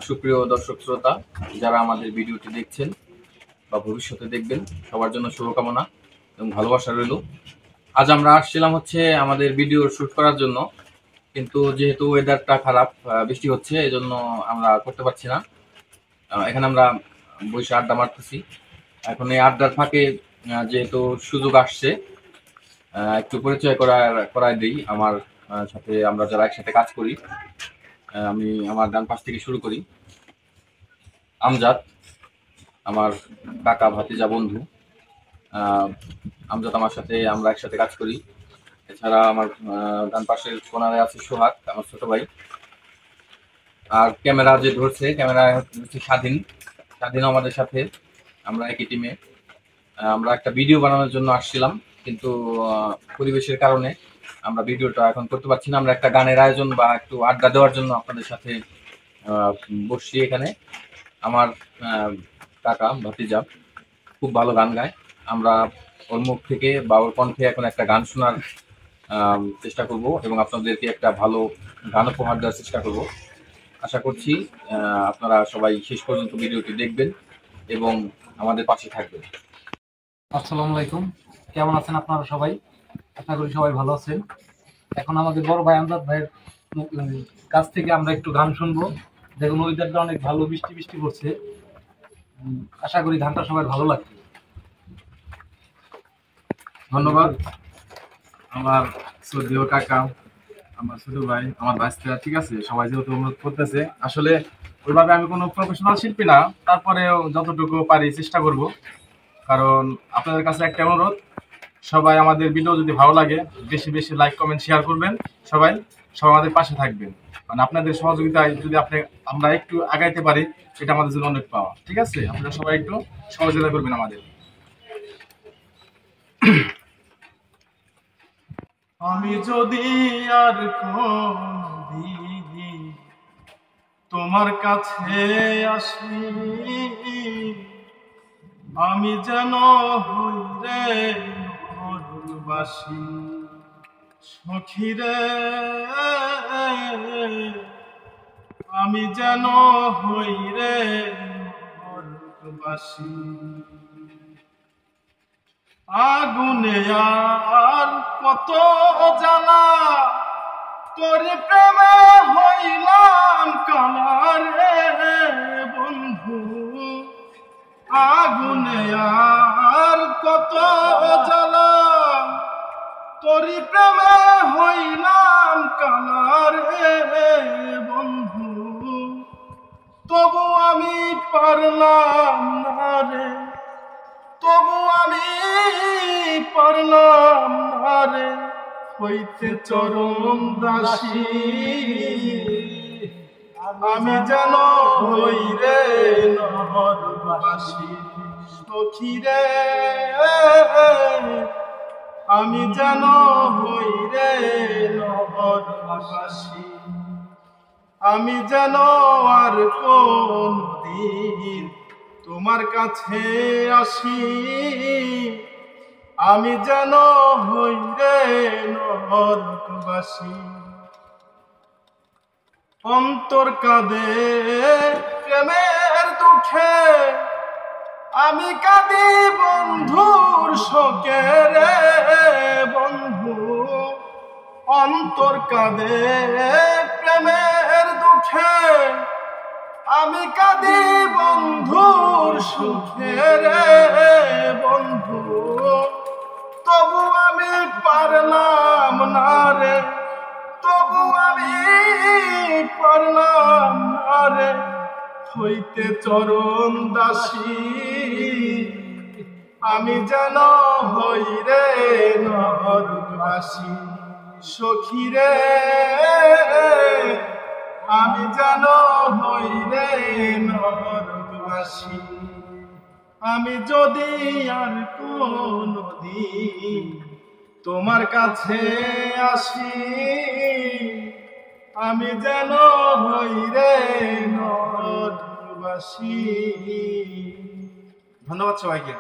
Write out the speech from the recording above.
সুপ্রিয় দর্শক শ্রোতা, যারা আমাদের ভিডিওটি দেখছেন বা ভবিষ্যতে দেখবেন, সবার জন্য শুভকামনা এবং ভালোবাসা রইল। আজ আমরা আসছিলাম হচ্ছে আমাদের ভিডিও শুট করার জন্য, কিন্তু যেহেতু ওয়েদারটা খারাপ, বৃষ্টি হচ্ছে, এজন্য আমরা করতে পারছি না। এখানে আমরা বসে আড্ডা মারতেছি। এখন এই আড্ডার ফাঁকে যেহেতু সুযোগ আসছে, একটু পরিচয় করায় দিই আমার সাথে, আমরা যারা একসাথে কাজ করি। আমি আমার ডান পাশ থেকে শুরু করি। আমজাদ আমার কাকা, ভাতিজা, বন্ধু। আমজাদ আমার সাথে, আমরা একসাথে কাজ করি। এছাড়া আমার ডান পাশের কোনারে আছে সোহাগ, আমার ছোট ভাই। আর ক্যামেরা যে ধরছে, ক্যামেরা হচ্ছে স্বাধীন। স্বাধীন আমাদের সাথে, আমরা একই টিমে। আমরা একটা ভিডিও বানানোর জন্য আসছিলাম, কিন্তু পরিবেশের কারণে আমরা ভিডিওটা এখন করতে পারছি না। আমরা একটা গানের আয়োজন বা একটু আড্ডা দেওয়ার জন্য আপনাদের সাথে বসছি এখানে। আমার কাকা, ভাতিজা খুব ভালো গান গায়। আমরা ওর মুখ থেকে বা ওর কণ্ঠে এখন একটা গান শোনার চেষ্টা করব এবং আপনাদেরকে একটা ভালো গান উপহার দেওয়ার চেষ্টা করব। আশা করছি আপনারা সবাই শেষ পর্যন্ত ভিডিওটি দেখবেন এবং আমাদের পাশে থাকবেন। আসসালামু আলাইকুম, কেমন আছেন আপনারা সবাই? আশা করি সবাই ভালো আছেন। এখন আমাদের বড় ভাই আমজাদ ভাইয়ের কাছ থেকে আমরা একটু গান শুনবো। দেখুন, ওয়েদারটা অনেক ভালো, বৃষ্টি বৃষ্টি পড়ছে। আশা করি গানটা সবাই ভালো লাগবে। ধন্যবাদ আমার শ্রদ্ধেয় কাকা, আমার ছোট ভাই, আমার ভাইস্তা। ঠিক আছে, সবাই যেহেতু অনুরোধ করতেছে, আসলে ওইভাবে আমি কোনো প্রফেশনাল শিল্পী না, তারপরেও যতটুকু পারি চেষ্টা করব। কারণ আপনাদের কাছে একটা অনুরোধ, সবাই আমাদের ভিডিও যদি ভালো লাগে বেশি বেশি লাইক, কমেন্ট, শেয়ার করবেন। সবাই সবাই আমাদের পাশে থাকবেন। মানে আপনাদের সহযোগিতায় যদি আমরা একটু আগাইতে পারি, এটা আমাদের জন্য অনেক পাওয়া। ঠিক আছে, আপনারা সবাই একটু সহযোগিতা করবেন আমাদের। আমি যদি আর কোনদিন তোমার কাছে আসি, আমি যেন হই রে নগরবাসী, সখী রে, আমি যেন হই রে নগরবাসী। আগুনে আর কত জ্বালা, তোর প্রেমে হইলাম কালা রে বন্ধু। আগুনে আর কত জ্বালা, তোর প্রেমে হইলাম কালা রে বন্ধু। তবু আমি পারলাম না রে, তবু আমি পারলাম না রে হইতে চরম দাসী। আমি যেন হই রে নগরবাসী, সখী রে, আমি যেন হই রে নগরবাসী। আমি যেন আর কোনদিন তোমার কাছে আসি, আমি যেন হই রে নগরবাসী। অন্তর কাঁদে প্রেমের দুঃখে, আমি কাঁদি বন্ধুর শোকে রে বন্ধু। অন্তর কাঁদে প্রেমের দুঃখে, আমি কাঁদি বন্ধুর সুখে রে বন্ধু। তবু আমি পারলাম না রে, তবু আমি পারলাম না রে হইতে চরণ দাসী। আমি যেন হই রে নগরবাসী, সখী রে, আমি যেন হই রে নগরবাসী। আমি যদি আর কোনদিন তোমার কাছে আসি, আমি যেন হই রে নগরবাসী। ধন্যবাদ সবাইকে।